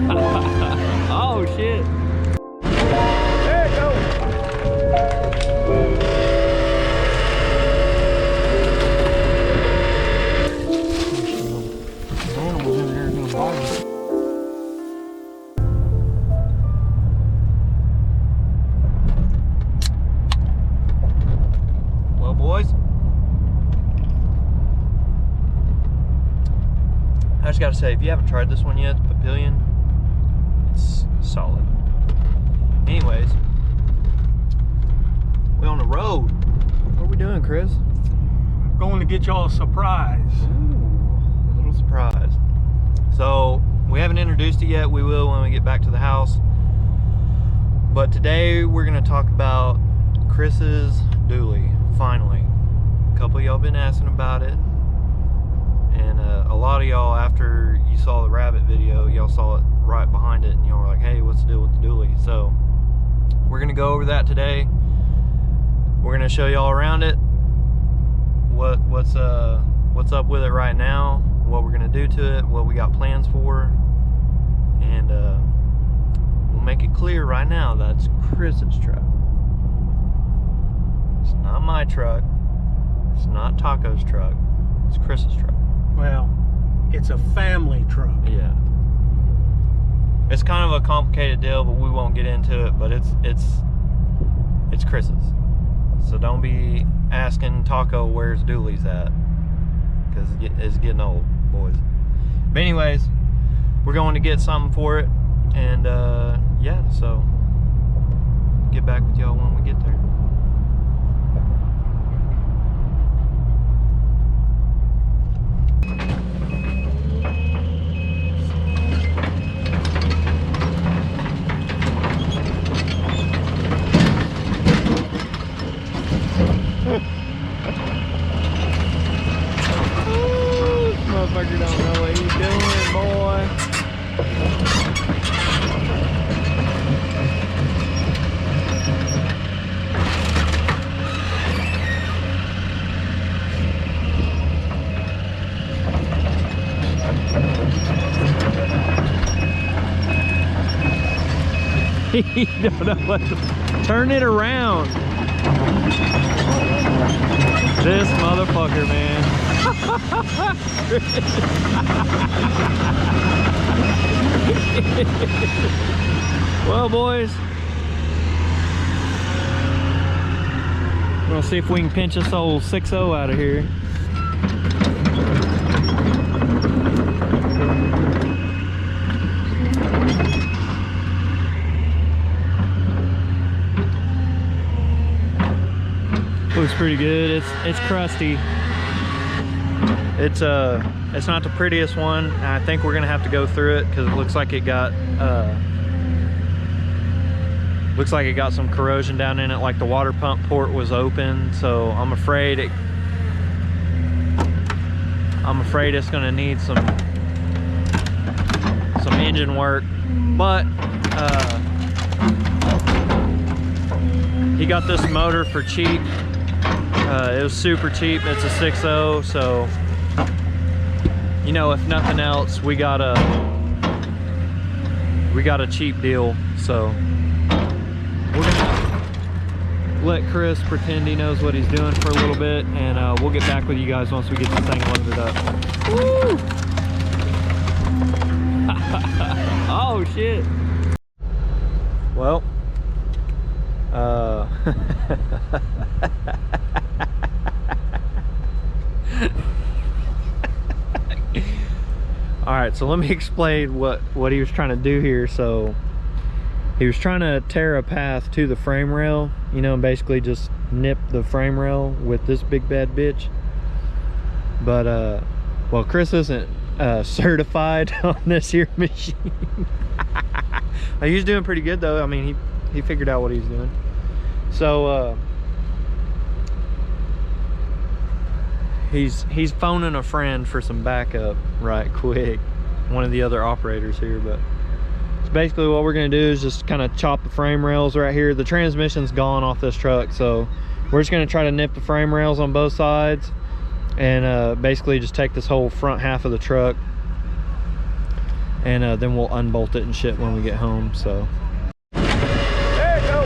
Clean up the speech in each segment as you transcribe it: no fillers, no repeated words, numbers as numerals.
Oh shit. There it goes. Animals in there gonna bite us. Well, boys, I just gotta say, if you haven't tried this one yet, the Papillion, it's solid. Anyways, we're on the road. What are we doing, Chris? Going to get y'all a surprise. Ooh, a little surprise. So, we haven't introduced it yet. We will when we get back to the house. But today, we're gonna talk about Chris's dually, finally. A couple of y'all been asking about it. And a lot of y'all, after you saw the rabbit video, y'all saw it right behind it, and y'all were like, hey, what's the deal with the dually? So, we're gonna go over that today. We're gonna show y'all around it, what's up with it right now, what we're gonna do to it, what we got plans for, and we'll make it clear right now that's Chris's truck. It's not my truck. It's not Taco's truck. It's Chris's truck. Well, it's a family truck. Yeah. It's kind of a complicated deal, but we won't get into it. But it's Chris's. So don't be asking Taco where's Dually's at, because it's getting old, boys. But anyways, we're going to get something for it, and yeah. So get back with y'all when we get there. Motherfucker don't know what he's doing, boy. He don't know what to turn it around. This motherfucker, man. Well, boys, we're gonna see if we can pinch this old 6.0 out of here. Looks pretty good. It's crusty. It's not the prettiest one. I think we're gonna have to go through it because it looks like it got some corrosion down in it, like the water pump port was open. So I'm afraid it's gonna need some engine work. But he got this motor for cheap. It was super cheap. It's a 6.0, so you know, if nothing else, we got a cheap deal. So we're gonna let Chris pretend he knows what he's doing for a little bit, and we'll get back with you guys once we get this thing loaded up. Woo! Oh shit! Well, all right, so let me explain what he was trying to do here. So he was trying to tear a path to the frame rail, you know, and basically just nip the frame rail with this big bad bitch. But well, Chris isn't certified on this here machine. He was doing pretty good though. I mean, he figured out what he's doing. So he's phoning a friend for some backup right quick, one of the other operators here. But so basically what we're gonna do is just kind of chop the frame rails right here. The transmission's gone off this truck, so we're just gonna try to nip the frame rails on both sides, and basically just take this whole front half of the truck and then we'll unbolt it and shit when we get home. So There you go.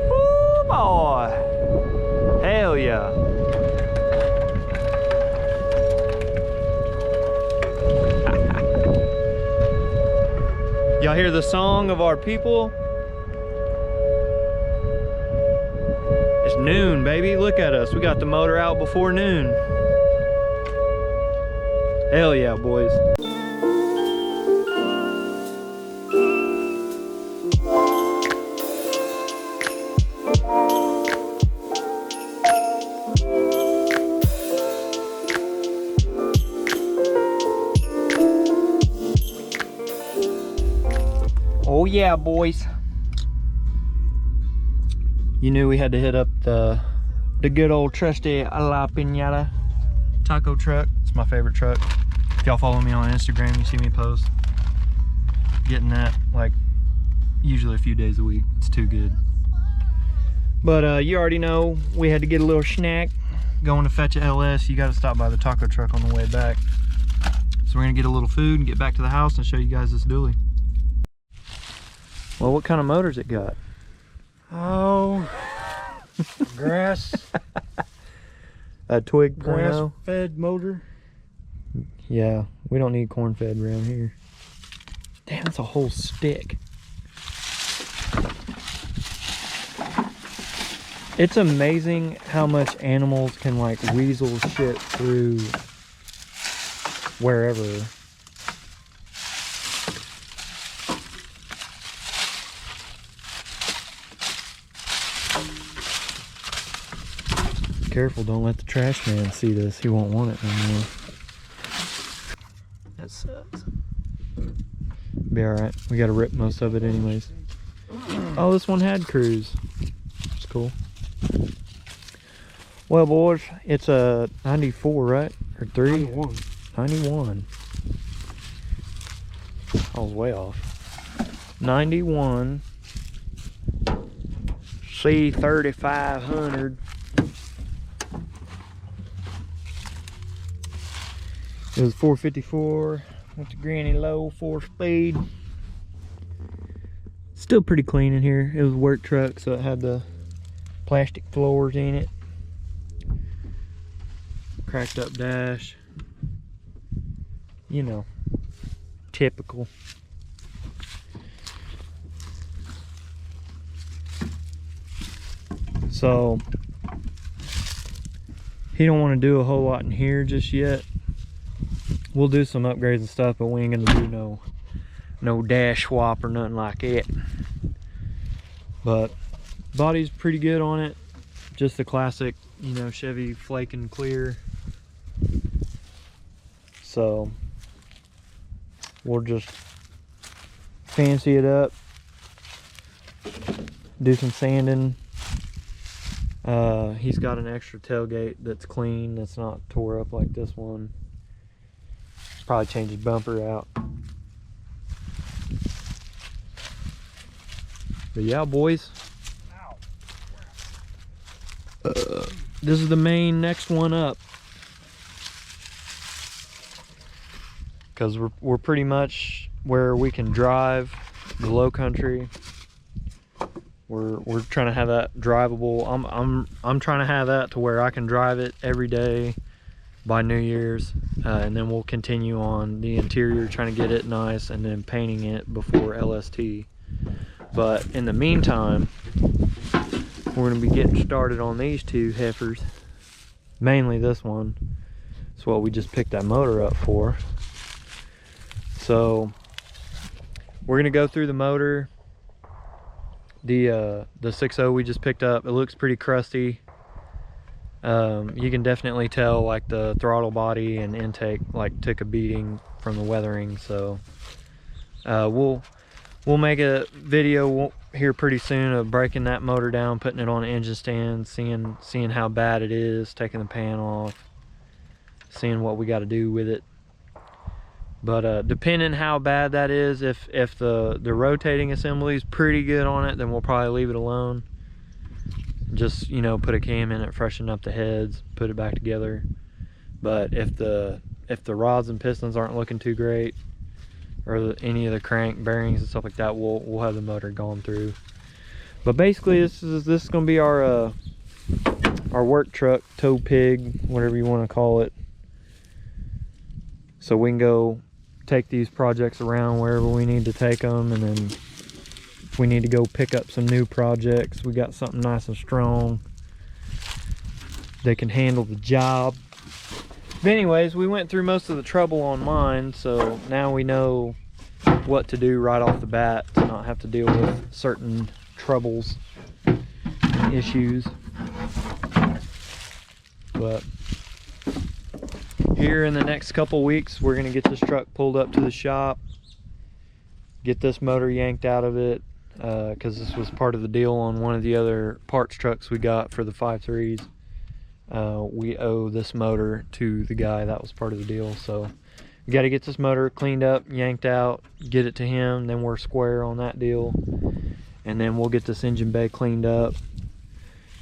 woo boy, hell yeah. Y'all hear the song of our people? It's noon, baby. Look at us. We got the motor out before noon. Hell yeah, boys. Oh yeah, boys. You knew we had to hit up the good old trusty La Piñata taco truck. It's my favorite truck. If y'all follow me on Instagram, you see me post getting that like usually a few days a week. It's too good. But you already know we had to get a little snack going to fetch a LS. You got to stop by the taco truck on the way back. So we're gonna get a little food and get back to the house and show you guys this dually. Well, what kind of motors it got? Oh, grass. A twig Grass fed motor. Yeah, we don't need corn fed around here. Damn, that's a whole stick. It's amazing how much animals can like weasel shit through wherever. Careful, don't let the trash man see this. He won't want it anymore. That sucks. Be alright. We gotta rip most of it anyways. Oh, this one had cruise. It's cool. Well, boys, it's a 94, right? Or 3? 91. 91. I was way off. 91 C3500. It was 454 with the granny low 4-speed. Still pretty clean in here. It was a work truck, so it had the plastic floors in it. Cracked up dash. You know, typical. So he don't want to do a whole lot in here just yet. We'll do some upgrades and stuff, but we ain't gonna do no dash swap or nothing like it. But body's pretty good on it. Just the classic, you know, Chevy flake and clear. So we'll just fancy it up, do some sanding. He's got an extra tailgate that's clean, that's not tore up like this one. Probably change his bumper out. But yeah, boys. This is the main next one up. Because we're pretty much where we can drive the low country. We're trying to have that drivable. I'm trying to have that to where I can drive it every day by New Year's, and then we'll continue on the interior, trying to get it nice, and then painting it before LST. But in the meantime, we're going to be getting started on these two heifers, mainly this one. It's what we just picked that motor up for. So we're going to go through the motor. The 6.0 we just picked up, it looks pretty crusty. You can definitely tell like the throttle body and intake like took a beating from the weathering. So we'll make a video here pretty soon of breaking that motor down, putting it on an engine stand, seeing how bad it is, taking the pan off, seeing what we got to do with it. But depending how bad that is, if the rotating assembly is pretty good on it, then we'll probably leave it alone. Just, you know, put a cam in it, freshen up the heads, put it back together. But if the rods and pistons aren't looking too great, or any of the crank bearings and stuff like that, we'll have the motor gone through. But basically, this is going to be our work truck, tow pig, whatever you want to call it. So we can go take these projects around wherever we need to take them, and then if we need to go pick up some new projects, we got something nice and strong. They can handle the job. But anyways, we went through most of the trouble on mine, so now we know what to do right off the bat to not have to deal with certain troubles and issues. But here in the next couple weeks, we're gonna get this truck pulled up to the shop, get this motor yanked out of it, because this was part of the deal on one of the other parts trucks we got for the 5.3s. We owe this motor to the guy. That was part of the deal. So we got to get this motor cleaned up, yanked out, get it to him, then we're square on that deal. And then we'll get this engine bay cleaned up,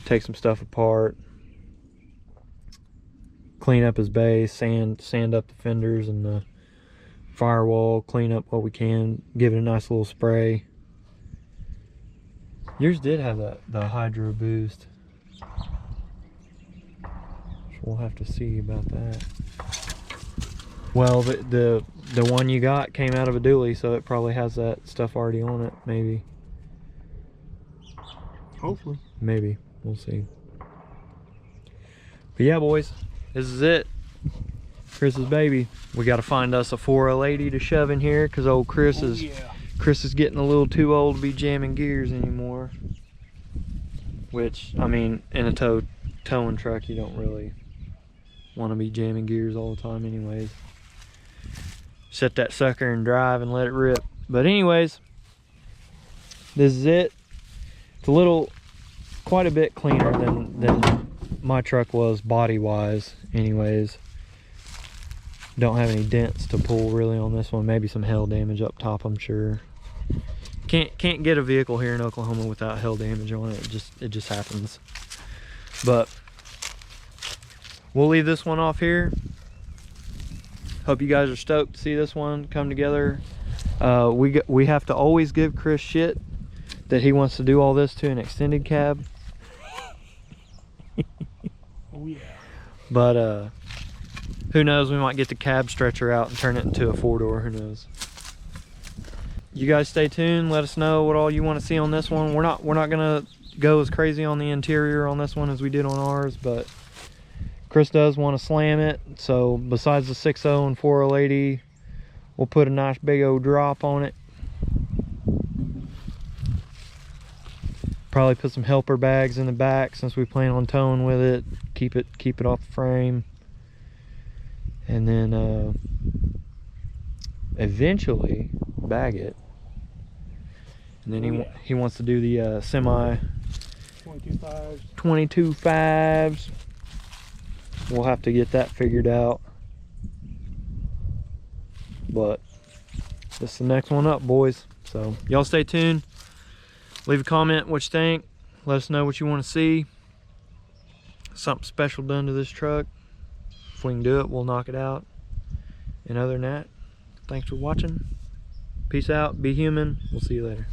take some stuff apart, clean up his bay, sand up the fenders and the firewall, clean up what we can, give it a nice little spray. Yours did have the hydro boost. We'll have to see about that. Well, the one you got came out of a dually, so it probably has that stuff already on it, maybe. Hopefully. Maybe. We'll see. But yeah, boys, this is it. Chris's baby. We got to find us a 4L80 to shove in here, because old Chris is getting a little too old to be jamming gears anymore. Which, I mean, in a towing truck, you don't really want to be jamming gears all the time anyways. Set that sucker and drive and let it rip. But anyways, this is it. It's quite a bit cleaner than my truck was body wise anyways. Don't have any dents to pull really on this one. Maybe some hail damage up top, I'm sure. Can't get a vehicle here in Oklahoma without hail damage on it. It just happens. But we'll leave this one off here. Hope you guys are stoked to see this one come together. We have to always give Chris shit that he wants to do all this to an extended cab. Oh yeah. But who knows, we might get the cab stretcher out and turn it into a 4-door, who knows. You guys stay tuned, let us know what all you want to see on this one. We're not gonna go as crazy on the interior on this one as we did on ours, but Chris does want to slam it, so besides the 6.0 and 4L80, we'll put a nice big old drop on it. Probably put some helper bags in the back since we plan on towing with it. Keep it off the frame. And then eventually bag it. And then he wants to do the semi 22.5s. We'll have to get that figured out. But this is the next one up, boys. So y'all stay tuned. Leave a comment what you think. Let us know what you want to see. Something special done to this truck. If we can do it, we'll knock it out. And other than that, thanks for watching. Peace out. Be human. We'll see you later.